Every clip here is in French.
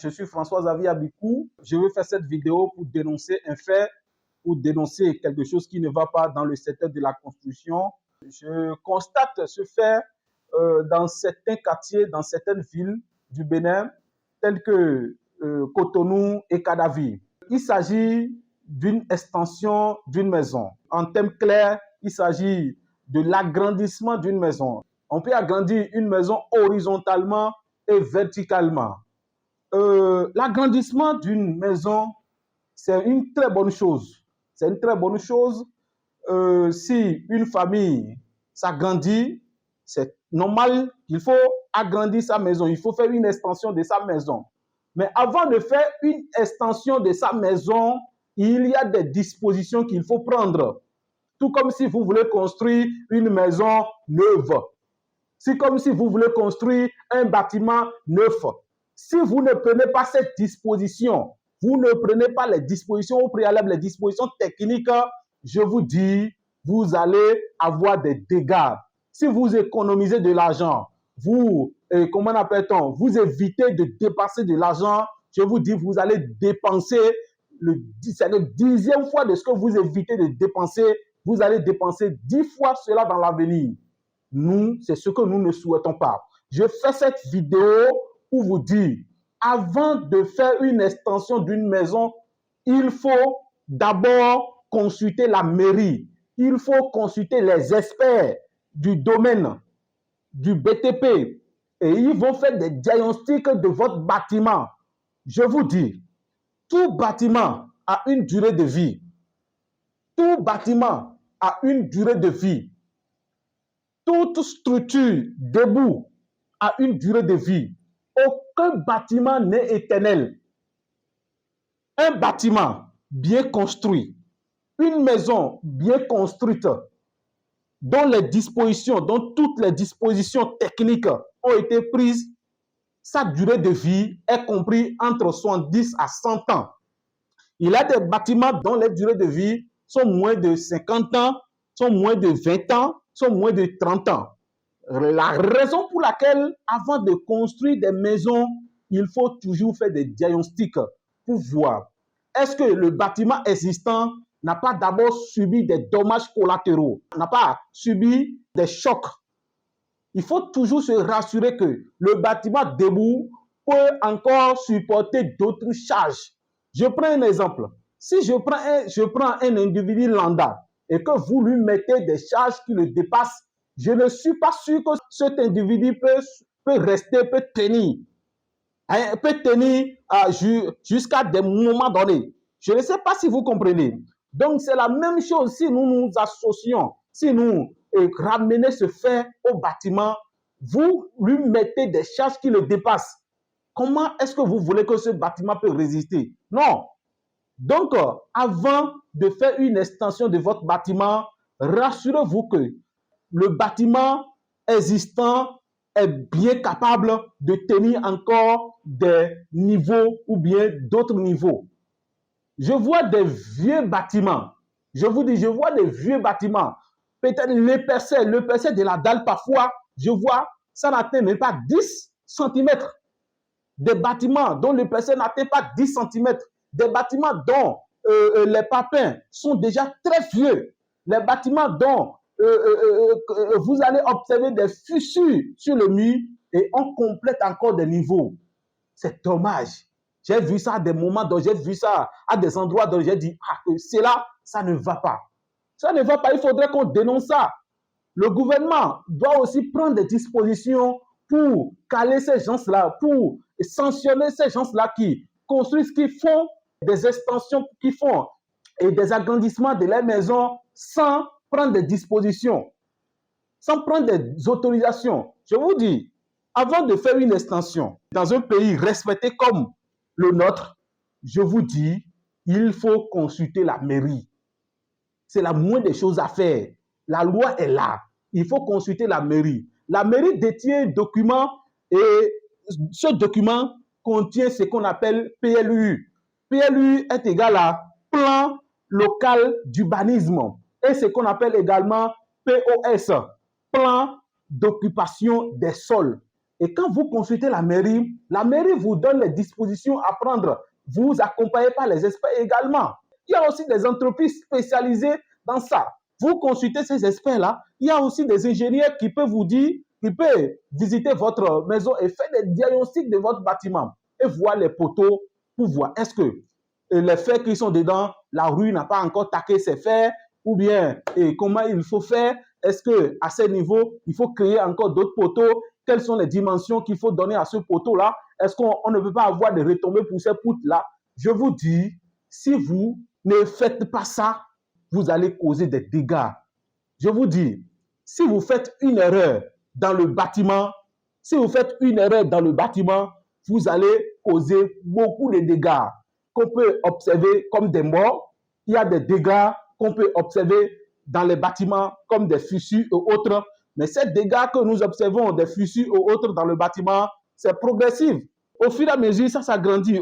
Je suis François-Xavier Abikou. Je vais faire cette vidéo pour dénoncer un fait, pour dénoncer quelque chose qui ne va pas dans le secteur de la construction. Je constate ce fait dans certains quartiers, dans certaines villes du Bénin, telles que Cotonou et Kadavi. Il s'agit d'une extension d'une maison. En termes clairs, il s'agit de l'agrandissement d'une maison. On peut agrandir une maison horizontalement et verticalement. L'agrandissement d'une maison, c'est une très bonne chose. C'est une très bonne chose. Si une famille s'agrandit, c'est normal qu'il faut agrandir sa maison. Il faut faire une extension de sa maison. Mais avant de faire une extension de sa maison, il y a des dispositions qu'il faut prendre. Tout comme si vous voulez construire une maison neuve. C'est comme si vous voulez construire un bâtiment neuf. Si vous ne prenez pas cette disposition, vous ne prenez pas les dispositions au préalable, les dispositions techniques, je vous dis, vous allez avoir des dégâts. Si vous économisez de l'argent, vous évitez de dépenser de l'argent, je vous dis, vous allez dépenser, c'est le 10e fois de ce que vous évitez de dépenser, vous allez dépenser 10 fois cela dans l'avenir. Nous, c'est ce que nous ne souhaitons pas. Je fais cette vidéo pour vous dire, avant de faire une extension d'une maison, il faut d'abord consulter la mairie. Il faut consulter les experts du domaine, du BTP. Et ils vont faire des diagnostics de votre bâtiment. Je vous dis, tout bâtiment a une durée de vie. Tout bâtiment a une durée de vie. Toute structure debout a une durée de vie. Aucun bâtiment n'est éternel. Un bâtiment bien construit, une maison bien construite, dont toutes les dispositions techniques ont été prises, sa durée de vie est comprise entre 70 à 100 ans. Il y a des bâtiments dont les durées de vie sont moins de 50 ans, sont moins de 20 ans, sont moins de 30 ans. La raison pour laquelle, avant de construire des maisons, il faut toujours faire des diagnostics pour voir est-ce que le bâtiment existant n'a pas d'abord subi des dommages collatéraux, n'a pas subi des chocs. Il faut toujours se rassurer que le bâtiment debout peut encore supporter d'autres charges. Je prends un exemple. Si je prends un individu lambda et que vous lui mettez des charges qui le dépassent, je ne suis pas sûr que cet individu peut tenir. Peut tenir jusqu'à des moments donnés. Je ne sais pas si vous comprenez. Donc, c'est la même chose si nous nous associons, si nous ramenons ce fait au bâtiment, vous lui mettez des charges qui le dépassent. Comment est-ce que vous voulez que ce bâtiment peut résister? Non. Donc, avant de faire une extension de votre bâtiment, rassurez-vous que le bâtiment existant est bien capable de tenir encore des niveaux ou bien d'autres niveaux. Je vois des vieux bâtiments. Je vous dis, je vois des vieux bâtiments. Peut-être l'épaisseur de la dalle, parfois, je vois, ça n'atteint même pas 10 cm. Des bâtiments dont l'épaisseur n'atteint pas 10 cm. Des bâtiments dont les papins sont déjà très vieux. Les bâtiments dont vous allez observer des fissures sur le mur et on complète encore des niveaux. C'est dommage. J'ai vu ça à des moments, j'ai vu ça à des endroits dont j'ai dit, cela, ça ne va pas. Ça ne va pas, il faudrait qu'on dénonce ça. Le gouvernement doit aussi prendre des dispositions pour caler ces gens-là, pour sanctionner ces gens-là qui construisent, qui font des extensions, qui font et des agrandissements de leurs maisons sans prendre des dispositions, sans prendre des autorisations. Je vous dis, avant de faire une extension dans un pays respecté comme le nôtre, je vous dis, il faut consulter la mairie. C'est la moindre des choses à faire. La loi est là. Il faut consulter la mairie. La mairie détient un document et ce document contient ce qu'on appelle PLU. PLU est égal à Plan local d'urbanisme et ce qu'on appelle également POS, Plan d'occupation des sols. Et quand vous consultez la mairie vous donne les dispositions à prendre. Vous accompagnez par les experts également. Il y a aussi des entreprises spécialisées dans ça. Vous consultez ces experts-là. Il y a aussi des ingénieurs qui peuvent vous dire, qui peuvent visiter votre maison et faire des diagnostics de votre bâtiment et voir les poteaux pour voir est-ce que les fers qui sont dedans, la rue n'a pas encore taqué ses fers ou bien comment il faut faire. Est-ce qu'à ce niveau, il faut créer encore d'autres poteaux? Quelles sont les dimensions qu'il faut donner à ce poteau-là? Est-ce qu'on ne peut pas avoir des retombées pour ces poutres-là? Je vous dis, si vous ne faites pas ça, vous allez causer des dégâts. Je vous dis, si vous faites une erreur dans le bâtiment, vous allez causer beaucoup de dégâts qu'on peut observer comme des morts. Il y a des dégâts qu'on peut observer dans les bâtiments comme des fissures et autres. Mais ces dégâts que nous observons, des fissures ou autres dans le bâtiment, c'est progressif. Au fur et à mesure, ça s'agrandit.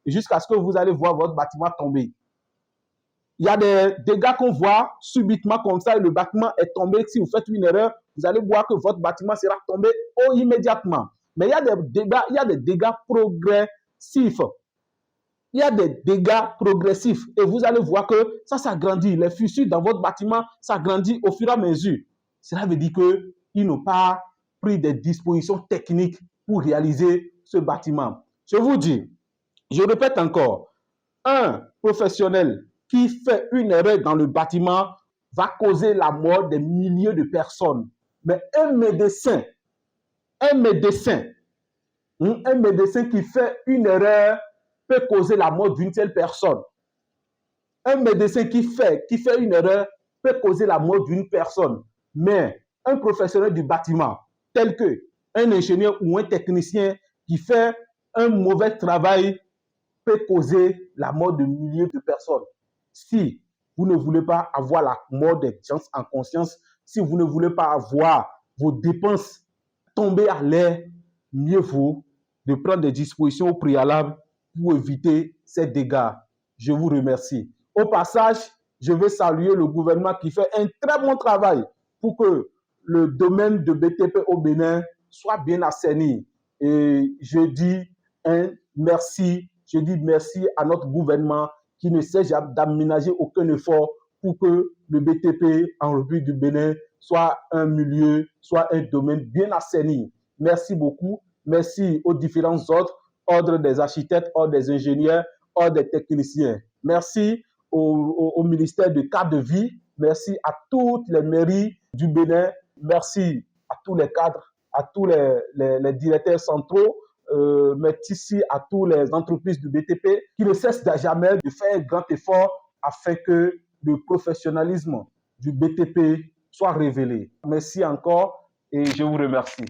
Jusqu'à ce que vous allez voir votre bâtiment tomber. Il y a des dégâts qu'on voit subitement comme ça et le bâtiment est tombé. Si vous faites une erreur, vous allez voir que votre bâtiment sera tombé immédiatement. Mais il y a des dégâts progressifs. Et vous allez voir que ça s'agrandit. Les fissures dans votre bâtiment s'agrandissent au fur et à mesure. Cela veut dire qu'ils n'ont pas pris des dispositions techniques pour réaliser ce bâtiment. Je vous dis, je répète encore, un professionnel qui fait une erreur dans le bâtiment va causer la mort des milliers de personnes. Mais un médecin qui fait une erreur peut causer la mort d'une seule personne. Un médecin qui fait une erreur peut causer la mort d'une personne. Mais un professionnel du bâtiment, tel qu'un ingénieur ou un technicien qui fait un mauvais travail, peut causer la mort de milliers de personnes. Si vous ne voulez pas avoir la mort des gens en conscience, si vous ne voulez pas avoir vos dépenses tomber à l'air, mieux vaut de prendre des dispositions préalables pour éviter ces dégâts. Je vous remercie. Au passage, je veux saluer le gouvernement qui fait un très bon travail pour que le domaine de BTP au Bénin soit bien assaini. Et je dis merci à notre gouvernement qui ne cesse d'aménager aucun effort pour que le BTP en République du Bénin soit un milieu, soit un domaine bien assaini. Merci beaucoup. Merci aux différents ordres des architectes, ordres des ingénieurs, ordres des techniciens. Merci au ministère de cadre de vie. Merci à toutes les mairies du Bénin. Merci à tous les cadres, à tous les directeurs centraux. Merci à toutes les entreprises du BTP qui ne cessent jamais de faire un grand effort afin que le professionnalisme du BTP soit révélé. Merci encore et je vous remercie.